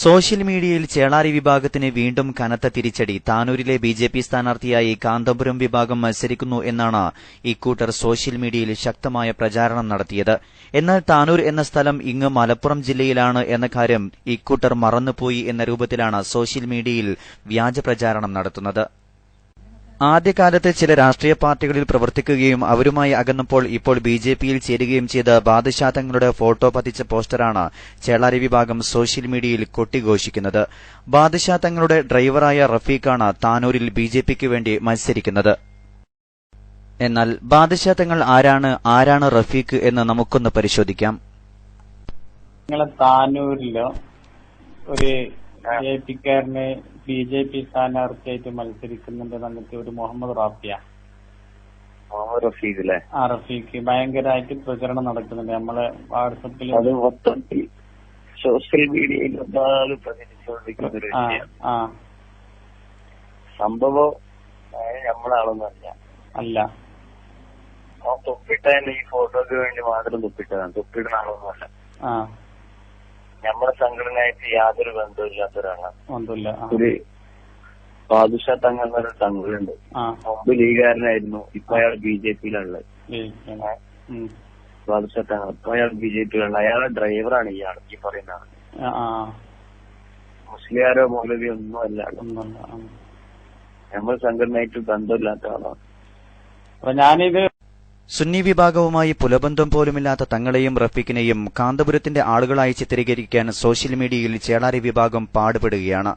Social മീഡിയയിൽ ചേളാരി വിഭാഗത്തിന് വീണ്ടും കനത്ത തിരിച്ചടി. താനൂരിലെ ബിജെപി സ്ഥാനാർത്ഥിയായി കാന്തപുരം വിഭാഗം മത്സരിക്കുന്നു എന്നാണ് ഇക്കൂട്ടർ സോഷ്യൽ മീഡിയയിൽ ശക്തമായ പ്രചാരണം നടത്തിയത്. എന്നാൽ താനൂർ എന്ന സ്ഥലം ഇങ്ങ് മലപ്പുറം ജില്ലയിലാണ് എന്ന കാര്യം ഇക്കൂട്ടർ മറന്നുപോയി എന്ന രൂപത്തിലാണ് സോഷ്യൽ മീഡിയയിൽ വ്യാജ പ്രചാരണം നടത്തുന്നത്. ആദ്യകാലത്ത് ചില രാഷ്ട്രീയ പാർട്ടികളിൽ പ്രവർത്തിക്കുകയും അവരുമായി അകന്നപ്പോൾ ഇപ്പോൾ ബിജെപിയിൽ ചേരുകയും ചെയ്ത ബാദുഷാ തങ്ങളുടെ ഫോട്ടോ പതിച്ച പോസ്റ്ററാണ് ചേളാരി വിഭാഗം സോഷ്യൽ മീഡിയയിൽ കൊട്ടിഘോഷിക്കുന്നത്. ബാദുഷാ തങ്ങളുടെ ഡ്രൈവറായ റഫീഖാണ് താനൂരിൽ ബിജെപിക്ക് വേണ്ടി മത്സരിക്കുന്നത്. എന്നാൽ ബാദുഷാ തങ്ങൾ ആരാണ് റഫീഖ് എന്ന് നമുക്കൊന്ന് പരിശോധിക്കാം. താനൂരിലോ ഒരു ജെപിക്കാരന് ബിജെപി സ്ഥാനാർത്ഥിയായിട്ട് മത്സരിക്കുന്നുണ്ട്. നമുക്ക് ഒരു മുഹമ്മദ് റഫീഖ് അല്ലേ? റഫീഖ് ഭയങ്കരമായിട്ട് പ്രചരണം നടക്കുന്നുണ്ട് നമ്മളെ വാട്സപ്പിൽ. അത് മൊത്തം സോഷ്യൽ മീഡിയയിൽ പ്രചരിച്ചുകൊണ്ടിരിക്കുന്ന സംഭവം നമ്മളാളൊന്നല്ല അല്ല. തൊപ്പിട്ട ഈ ഫോട്ടോക്ക് വേണ്ടി മാത്രം തൊപ്പിട്ടതാണ്. തൊപ്പിടുന്ന ആളൊന്നുമല്ല. നമ്മുടെ സംഘടനയായിട്ട് യാതൊരു ബന്ധമില്ലാത്തൊരാളാണ്. ഒരു ബാദുഷാ തങ്ങൾ എന്നൊരു സംഘടനയുണ്ട്. മുമ്പ് ലീഗുകാരനായിരുന്നു. ഇപ്പൊ അയാൾ ബിജെപിയിലുള്ളത്. ബാദുഷാ തങ്ങൾ ഇപ്പൊ അയാൾ ബിജെപിയിലുള്ള അയാളുടെ ഡ്രൈവറാണ് ഈ പറയുന്ന ആള്. മുസ്ലിയാരോ മൗലവിയോ ഒന്നും അല്ല. നമ്മുടെ സംഘടനയായിട്ട് ബന്ധമില്ലാത്ത ആളാണ്. ഞാനിത് സുന്നി വിഭാഗവുമായി പുലബന്ധം പോലുമില്ലാത്ത തങ്ങളെയും റഫീഖിനെയും കാന്തപുരത്തിന്റെ ആളുകളായി ചിത്രീകരിക്കാൻ സോഷ്യൽ മീഡിയയിൽ ചേളാരി വിഭാഗം പാടുപെടുകയാണ്.